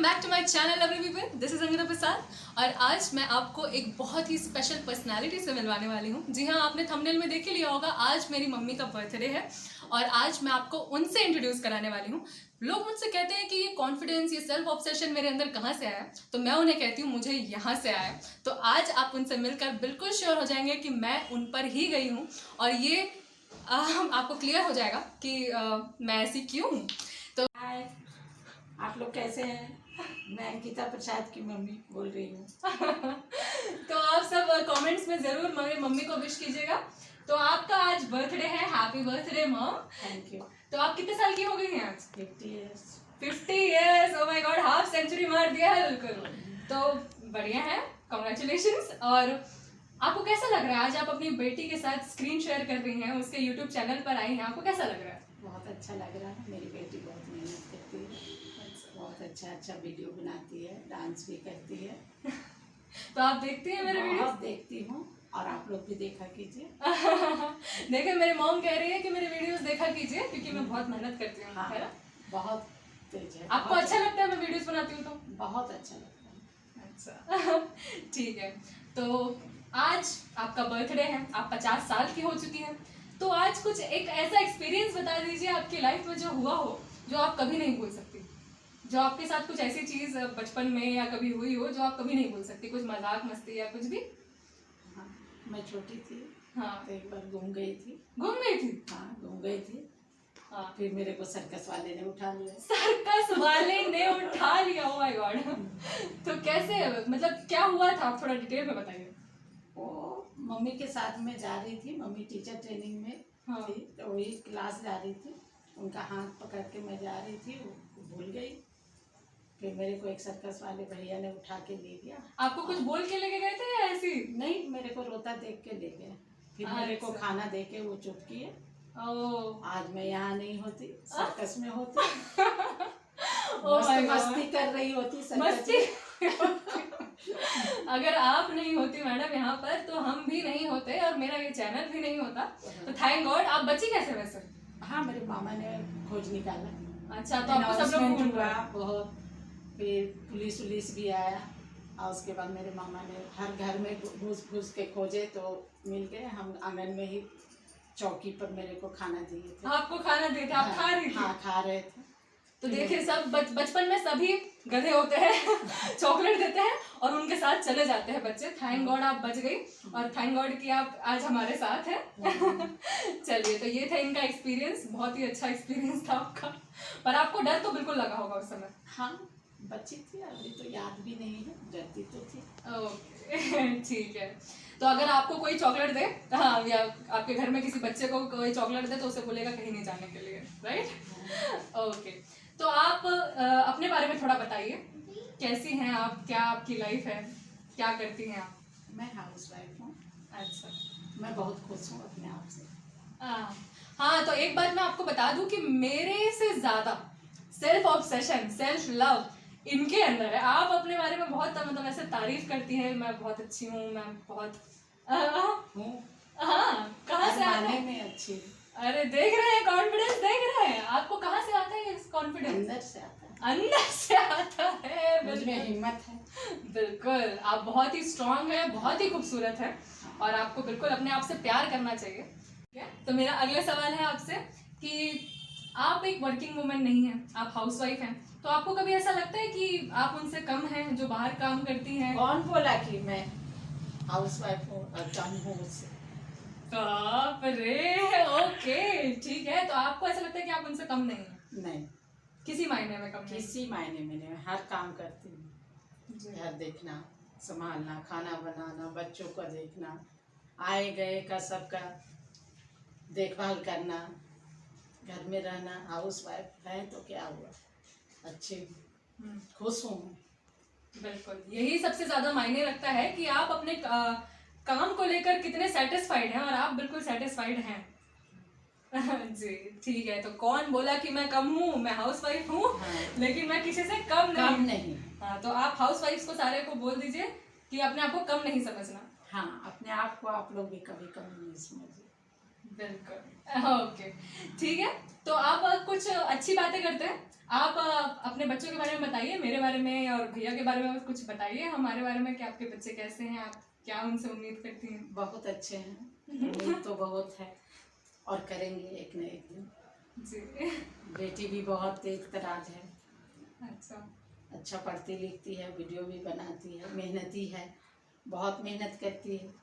Back to my channel lovely people, this is Ankita Prasad. और आज मैं आपको एक बहुत ही स्पेशल पर्सनालिटी से मिलवाने वाली हूँ। जी हाँ, आपने थंबनेल में देख ही लिया होगा, आज मेरी मम्मी का बर्थडे है और आज मैं आपको उनसे इंट्रोड्यूस कराने वाली हूँ। लोग मुझसे कहते हैं कि ये कॉन्फिडेंस, ये सेल्फ ऑब्सेशन मेरे अंदर कहाँ से आया, तो मैं उन्हें कहती हूँ मुझे यहाँ से आया। तो आज आप उनसे मिलकर बिल्कुल श्योर हो जाएंगे कि मैं उन पर ही गई हूँ और ये आपको क्लियर हो जाएगा कि मैं ऐसी क्यों हूँ। तो हाय, आप लोग कैसे हैं? मैं अंकिता प्रसाद की मम्मी बोल रही हूँ। तो आप सब कमेंट्स में ज़रूर मेरी मम्मी को विश कीजिएगा। तो आपका आज बर्थडे है, happy birthday mom. Thank you. तो आप कितने साल की हो गई हैं आज? 50 years. 50 years, oh my god, half century मार दिया है बिल्कुल। तो बढ़िया है, कॉन्ग्रेचुलेशंस। और आपको कैसा लग रहा है आज आप अपनी बेटी के साथ स्क्रीन शेयर कर रही हैं, उसके यूट्यूब चैनल पर आई हैं, आपको कैसा लग रहा है? बहुत अच्छा लग रहा है। मेरी बेटी बहुत मेहनत करती है, बहुत अच्छा वीडियो बनाती है, डांस भी करती है। तो आप देखती हैं मेरे वीडियो? बहुत देखती हूँ और आप लोग भी देखा कीजिए। देखिए, मेरी मॉम कह रही है कि मेरे वीडियोस देखा कीजिए क्योंकि मैं बहुत मेहनत करती हूँ। हाँ, है ना? बहुत तेज है। आपको अच्छा लगता है मैं वीडियोस बनाती हूँ तो? बहुत अच्छा लगता है। अच्छा ठीक है। तो आज आपका बर्थडे है, आप 50 साल की हो चुकी हैं, तो आज कुछ एक ऐसा एक्सपीरियंस बता दीजिए आपकी लाइफ में जो हुआ हो, जो आप कभी नहीं भूल सकती, जो आपके साथ कुछ ऐसी चीज़ बचपन में या कभी हुई हो जो आप कभी नहीं भूल सकती, कुछ मजाक मस्ती या कुछ भी। हाँ, मैं छोटी थी। हाँ, तो एक बार गुम गई थी। घूम गई थी? हाँ, गुम गई थी। हाँ, फिर मेरे को सर्कस वाले ने उठा लिया। सर्कस वाले ने उठा लिया? Oh my God. तो कैसे, मतलब क्या हुआ था, आप थोड़ा डिटेल में बताइए। वो मम्मी के साथ में जा रही थी, मम्मी टीचर ट्रेनिंग में हाँ। थी, तो वही क्लास जा रही थी, उनका हाथ पकड़ के मैं जा रही थी, वो भूल गई। फिर मेरे को एक सर्कस वाले भैया ने उठा के ले गया। आपको कुछ बोल के लेके गए थे या ऐसी? नहीं, मेरे को रोता देख के ले गए। फिर मेरे को अच्छा। खाना दे के वो चुप किए। ओह, आज मैं यहाँ नहीं होती, सर्कस में होती। ओह माय गॉड, मस्ती कर रही होती सर्कस मस्ती। में। अगर आप नहीं होती मैडम यहाँ पर तो हम भी नहीं होते और मेरा ये चैनल भी नहीं होता। तो थैंक गॉड। आप बची कैसे वैसे? हाँ, मेरे मामा ने खोज निकाला। अच्छा, तो आपको सब लोग ढूंढ रहा है? बहुत। फिर पुलिस उलिस भी आया और उसके बाद मेरे मामा ने हर घर में घुस के खोजे तो मिल गए। हम आंगन में ही चौकी पर मेरे को खाना दिए थे। आपको खाना दिए थे, आप खा रही थी? हाँ, खा रहे थे। तो देखिए, सब बचपन में सभी गधे होते हैं चॉकलेट देते हैं और उनके साथ चले जाते हैं बच्चे। थैंक गॉड आप बच गई और थैंक गॉड कि आप आज हमारे साथ हैं। चलिए, तो ये था इनका एक्सपीरियंस, बहुत ही अच्छा एक्सपीरियंस था आपका। पर आपको डर तो बिल्कुल लगा होगा उस समय? हाँ, बच्ची थी, अभी तो याद भी नहीं है, डरती तो थी। ओके ठीक है। तो अगर आपको कोई चॉकलेट दे, हाँ, या आपके घर में किसी बच्चे को कोई चॉकलेट दे तो उसे बोलेगा कहीं नहीं जाने के लिए, राइट? ओके, तो आप अपने बारे में थोड़ा बताइए, कैसी हैं आप, क्या आपकी लाइफ है, क्या करती हैं आप? मैं हाउस वाइफ हूँ। अच्छा। मैं बहुत खुश हूँ अपने आप से। हाँ, तो एक बात मैं आपको बता दूं कि मेरे से ज़्यादा सेल्फ ऑब्सेशन, सेल्फ लव इनके अंदर है। आप अपने बारे में बहुत मतलब ऐसे तारीफ करती हैं, मैं बहुत अच्छी हूँ, मैं बहुत हूँ। हाँ, कहाँ से आता है? में अच्छी हूँ। अरे देख रहे हैं, कॉन्फिडेंस देख रहे हैं। आपको कहाँ से आता है ये कॉन्फिडेंस? अंदर से आता है। अंदर से आता है, मुझ में बिल्कुल हिम्मत है। बिल्कुल। आप बहुत ही स्ट्रांग है, बहुत ही खूबसूरत है और आपको बिल्कुल अपने आप से प्यार करना चाहिए। ठीक है, तो मेरा अगला सवाल है आपसे कि आप एक वर्किंग वुमन नहीं हैं, आप हाउसवाइफ हैं, तो आपको कभी ऐसा लगता है कि आप उनसे कम हैं जो बाहर काम करती हैं? कौन बोला कि मैं हाउस वाइफ हूँ और कम हूँ उससे? बाप रे, ओके ठीक है। तो आपको ऐसा लगता है कि आप उनसे कम नहीं हैं? नहीं, किसी मायने में कम नहीं? किसी मायने में नहीं। हर काम करती हूँ, जी। घर देखना, संभालना, खाना बनाना, बच्चों का देखना, आए गए का सबका देखभाल करना, घर में रहना। हाउस वाइफ है तो क्या हुआ, अच्छी खुश हूँ। बिल्कुल, यही सबसे ज्यादा मायने रखता है कि आप अपने काम को लेकर कितने सेटिस्फाइड हैं और आप बिल्कुल सेटिस्फाइड हैं। जी ठीक है। तो कौन बोला कि मैं कम हूँ? मैं हाउसवाइफ हूँ। हाँ। लेकिन मैं किसी से कम नहीं। हाँ, तो आप हाउसवाइफ्स को सारे को बोल दीजिए कि अपने आप को कम नहीं समझना। हाँ, अपने आप को आप लोग भी कभी कम नहीं समझिए। बिल्कुल, ओके, ठीक है। तो आप कुछ अच्छी बातें करते हैं। आप अपने बच्चों के बारे में बताइए, मेरे बारे में और भैया के बारे में कुछ बताइए हमारे बारे में कि आपके बच्चे कैसे हैं, आप क्या उनसे उम्मीद करती हैं। बहुत अच्छे हैं, उम्मीद तो बहुत है और करेंगे एक न एक दिन। जी। बेटी भी बहुत तेज तराज है, अच्छा। अच्छा पढ़ती लिखती है, वीडियो भी बनाती है, मेहनती है, बहुत मेहनत करती है।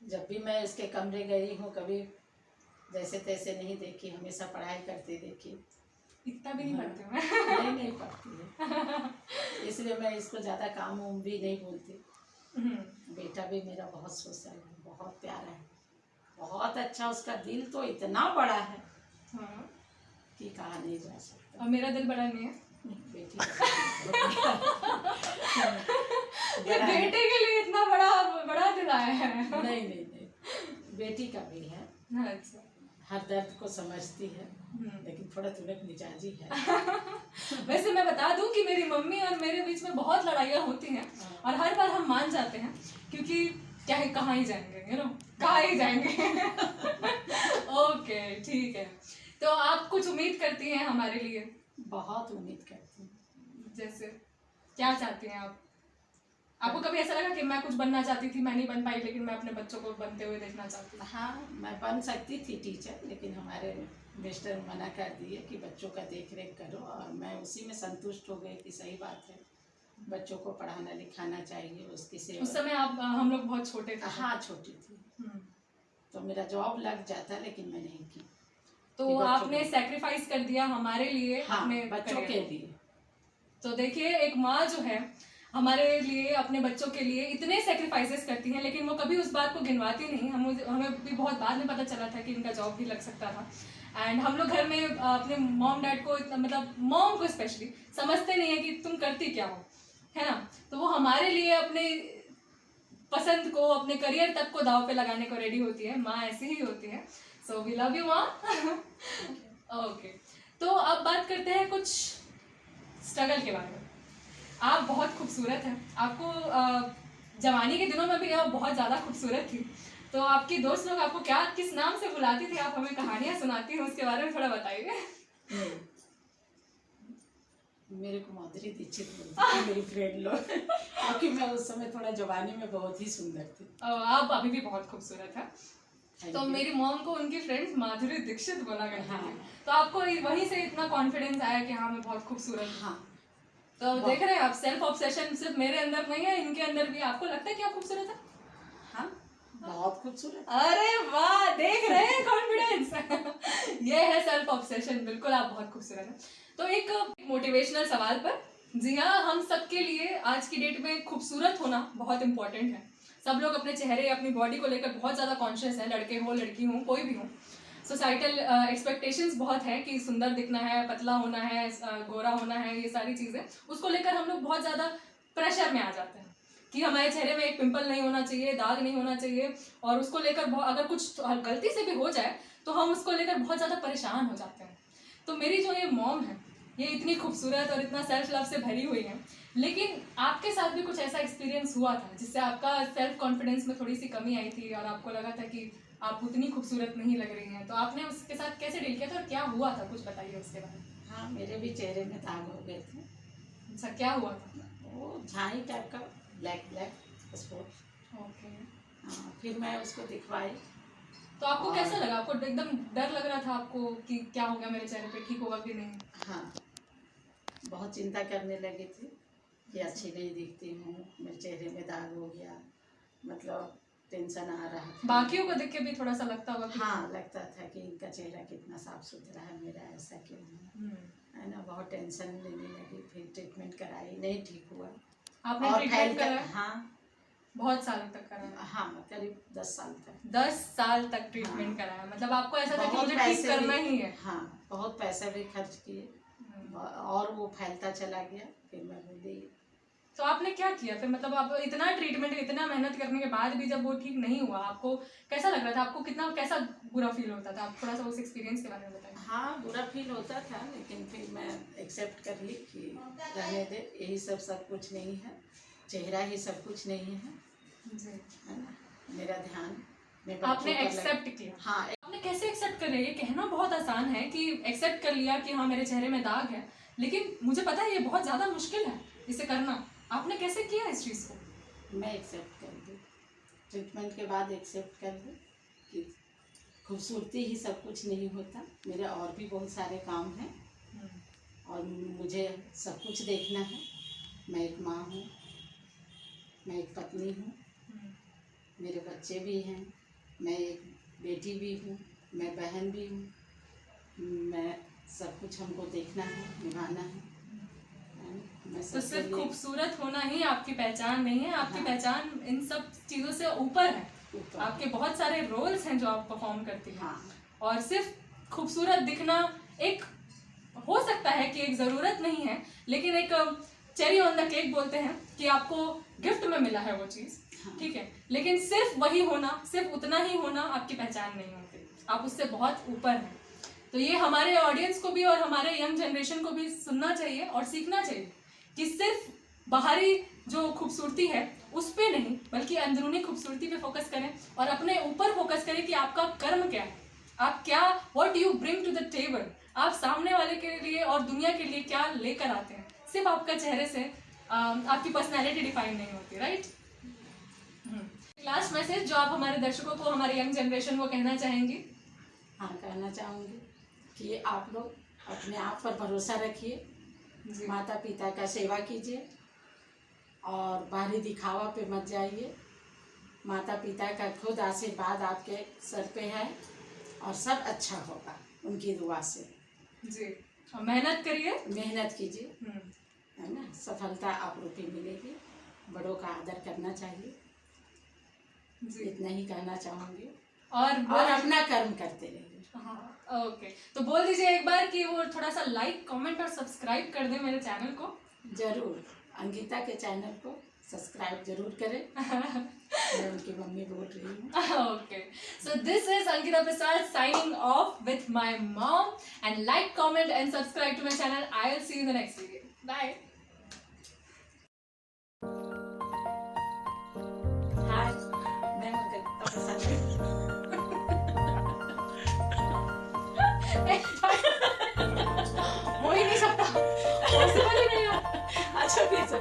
जब भी मैं उसके कमरे गई हूँ कभी जैसे तैसे नहीं देखी, हमेशा पढ़ाई करते देखी। इतना भी नहीं पढ़ती हूँ मैं। नहीं पढ़ती है, इसलिए मैं इसको ज़्यादा काम उम भी नहीं बोलती। बेटा भी मेरा बहुत सोशल है, बहुत प्यारा है, बहुत अच्छा, उसका दिल तो इतना बड़ा है हाँ। कि कहा नहीं जा सकता। और मेरा दिल बड़ा नहीं है। बेटी का ये बेटे के लिए इतना बड़ा बड़ा दिल आया है। नहीं, बेटी का भी है। अच्छा। हर दर्द को समझती है, लेकिन थोड़ा तुरंत मिजाजी है। वैसे मैं बता दूं कि मेरी मम्मी और मेरे बीच में बहुत लड़ाइयाँ होती हैं और हर बार हम मान जाते हैं, क्योंकि क्या है, कहाँ ही जाएंगे, कहाँ ही जाएंगे। ओके, ठीक है। तो आप कुछ उम्मीद करती हैं हमारे लिए? बहुत उम्मीद करती हूँ। जैसे क्या चाहती हैं आप? आपको कभी ऐसा लगा कि मैं कुछ बनना चाहती थी, मैं नहीं बन पाई, लेकिन मैं अपने बच्चों को बनते हुए देखना चाहती हूँ? हाँ, मैं बन सकती थी टीचर, लेकिन हमारे मिस्टर मना कर दिए कि बच्चों का देख रेख करो, और मैं उसी में संतुष्ट हो गई कि सही बात है, बच्चों को पढ़ाना लिखाना चाहिए, उसकी सेवा। उस समय आप हम लोग बहुत छोटे थे। हाँ, छोटी थी, तो मेरा जॉब लग जाता, लेकिन मैं नहीं की। तो आपने सेक्रीफाइस कर दिया हमारे लिए, हाँ, अपने बच्चों के लिए। तो देखिए, एक माँ जो है हमारे लिए, अपने बच्चों के लिए इतने सेक्रीफाइसेस करती हैं, लेकिन वो कभी उस बात को गिनवाती नहीं। हमें भी बहुत बाद में पता चला था कि इनका जॉब भी लग सकता था। एंड हम लोग घर में अपने मॉम डैड को इतना, मतलब मॉम को स्पेशली समझते नहीं है कि तुम करती क्या हो, है ना। तो वो हमारे लिए अपने पसंद को, अपने करियर तक को दाव पे लगाने को रेडी होती है। माँ ऐसी ही होती है। सो वी लव यू माँ। ओके, तो अब बात करते हैं कुछ स्ट्रगल के बारे में। आप बहुत खूबसूरत हैं। आपको जवानी के दिनों में भी आप बहुत ज़्यादा खूबसूरत थी। तो आपकी दोस्त लोग आपको क्या, किस नाम से बुलाती थी? आप हमें कहानियाँ सुनाती हैं, उसके बारे में थोड़ा बताइए। मेरे को माधुरी दीक्षित बोलती थी मेरी फ्रेंड लोग, क्योंकि मैं उस समय थोड़ा जवानी में बहुत ही सुंदर थी। आप अभी भी बहुत खूबसूरत है। तो मेरी मॉम को उनकी फ्रेंड्स माधुरी दीक्षित बोला करती थी। तो आपको वहीं से इतना कॉन्फिडेंस आया कि हाँ मैं बहुत खूबसूरत हूँ। हाँ, तो देख रहे हैं आप, सेल्फ ऑब्सेशन सिर्फ मेरे अंदर नहीं है, इनके अंदर भी। आपको लगता है कि आप खूबसूरत है? हाँ, बहुत खूबसूरत। अरे वाह, देख रहे हैं कॉन्फिडेंस। ये है सेल्फ ऑब्सेशन। बिल्कुल, आप बहुत खूबसूरत हैं। तो एक मोटिवेशनल सवाल पर, जी हाँ, हम सबके लिए आज की डेट में खूबसूरत होना बहुत इंपॉर्टेंट है। सब लोग अपने चेहरे, अपनी बॉडी को लेकर बहुत ज़्यादा कॉन्शियस हैं, लड़के हो लड़की हो कोई भी हो। सोसाइटल एक्सपेक्टेशंस बहुत है कि सुंदर दिखना है, पतला होना है, गोरा होना है, ये सारी चीज़ें, उसको लेकर हम लोग बहुत ज़्यादा प्रेशर में आ जाते हैं कि हमारे चेहरे में एक पिंपल नहीं होना चाहिए, दाग नहीं होना चाहिए, और उसको लेकर अगर कुछ गलती से भी हो जाए तो हम उसको लेकर बहुत ज़्यादा परेशान हो जाते हैं। तो मेरी जो ये मॉम है, ये इतनी खूबसूरत और इतना सेल्फ लव से भरी हुई है, लेकिन आपके साथ भी कुछ ऐसा एक्सपीरियंस हुआ था जिससे आपका सेल्फ कॉन्फिडेंस में थोड़ी सी कमी आई थी और आपको लगा था कि आप उतनी खूबसूरत नहीं लग रही हैं। तो आपने उसके साथ कैसे डील किया था और क्या हुआ था, कुछ बताइए उसके बारे में। हाँ, मेरे भी चेहरे में दाग हो गए थे। अच्छा, क्या हुआ था? वो झाई टाइप का ब्लैक स्पॉट। ओके। हाँ, फिर मैं उसको दिखवाई। तो आपको कैसा लगा? आपको एकदम डर लग रहा था आपको कि क्या हो गया मेरे चेहरे पे, ठीक होगा कि नहीं? हाँ, बहुत चिंता करने लगी थी कि अच्छी नहीं दिखती हूँ, मेरे चेहरे में दाग हो गया, मतलब टेंशन आ रहा था। बाकियों को देख के भी थोड़ा सा लगता होगा कि हाँ, लगता था कि इनका चेहरा कितना साफ सुथरा है, मेरा ऐसा क्यों है ना। बहुत टेंशन लेने लगी, फिर ट्रीटमेंट कराई, नहीं ठीक हुआ। आपने ट्रीटमेंट कराया? हाँ, बहुत सालों तक कराया? हाँ, करीब 10 साल तक। 10 साल तक ट्रीटमेंट कराया, मतलब आपको ऐसा था कि मुझे ठीक करना ही है। हाँ, बहुत पैसा भी खर्च किए और वो फैलता चला गया। फिर मैं बोली, तो आपने क्या किया फिर? मतलब आप इतना ट्रीटमेंट, इतना मेहनत करने के बाद भी जब वो ठीक नहीं हुआ, आपको कैसा लग रहा था? आपको कितना, कैसा बुरा फील होता था? आप थोड़ा सा उस एक्सपीरियंस के बारे में बताइए। हाँ, बुरा फील होता था, लेकिन फिर मैं एक्सेप्ट कर ली कि रहने दे, यही सब कुछ नहीं है, चेहरा ही सब कुछ नहीं है, जी, है ना। मेरा ध्यान मैं बच्चों आपने का एक्सेप्ट किया। हाँ, आपने कैसे एक्सेप्ट कर लिया? ये कहना बहुत आसान है कि एक्सेप्ट कर लिया कि हाँ मेरे चेहरे में दाग है, लेकिन मुझे पता है ये बहुत ज़्यादा मुश्किल है इसे करना। आपने कैसे किया इस चीज़ को? मैं एक्सेप्ट कर दी, ट्रीटमेंट के बाद एक्सेप्ट कर दी कि खूबसूरती ही सब कुछ नहीं होता, मेरे और भी बहुत सारे काम हैं और मुझे सब कुछ देखना है। मैं एक माँ हूँ, मैं एक पत्नी हूँ, मेरे बच्चे भी हैं, मैं एक बेटी भी हूँ, मैं बहन भी हूँ, मैं सब कुछ हमको देखना है, निभाना है। मैं तो सबके सिर्फ लिए खूबसूरत होना ही आपकी पहचान नहीं है, आपकी हाँ। पहचान इन सब चीज़ों से ऊपर है। ऊपर आपके बहुत सारे रोल्स हैं जो आप परफॉर्म करती हैं। हाँ, और सिर्फ खूबसूरत दिखना एक हो सकता है कि एक ज़रूरत नहीं है, लेकिन एक चेरी ऑन द केक बोलते हैं कि आपको गिफ्ट में मिला है वो चीज़, हाँ। ठीक है, लेकिन सिर्फ वही होना, सिर्फ उतना ही होना आपकी पहचान नहीं होती, आप उससे बहुत ऊपर हैं। तो ये हमारे ऑडियंस को भी और हमारे यंग जनरेशन को भी सुनना चाहिए और सीखना चाहिए कि सिर्फ बाहरी जो खूबसूरती है उस पे नहीं, बल्कि अंदरूनी खूबसूरती पे फोकस करें और अपने ऊपर फोकस करें कि आपका कर्म क्या है, आप क्या, what you bring to the table, आप सामने वाले के लिए और दुनिया के लिए क्या लेकर आते हैं। सिर्फ आपका चेहरे से आपकी पर्सनैलिटी डिफाइन नहीं होती, राइट। लास्ट मैसेज जो आप हमारे दर्शकों को, हमारे यंग जनरेशन को कहना चाहेंगी? हाँ, कहना चाहूँगी कि आप लोग अपने आप पर भरोसा रखिए, माता पिता का सेवा कीजिए और बाहरी दिखावा पे मत जाइए। माता पिता का खुद आशीर्वाद आपके सर पे है और सब अच्छा होगा उनकी दुआ से। जी, और मेहनत करिए, मेहनत कीजिए, है ना, सफलता आप लोग की मिलेगी। बड़ों का आदर करना चाहिए, इतना ही कहना चाहूँगी और अपना कर्म करते रहिए। हाँ, ओके, तो बोल दीजिए एक बार कि वो थोड़ा सा लाइक, कमेंट और सब्सक्राइब कर दें मेरे चैनल को। जरूर, अंकिता के चैनल को सब्सक्राइब जरूर करें। मैं उनकी मम्मी बोल रही हूँ। Okay, so this is Ankita Prasad signing off with my mom, and like, comment and subscribe to my channel. I'll see you in the next video. Bye. हाय, मैं अंकिता प्रसाद। हो ही नहीं सकता, पॉसिबल ही नहीं है। अच्छा, फिर से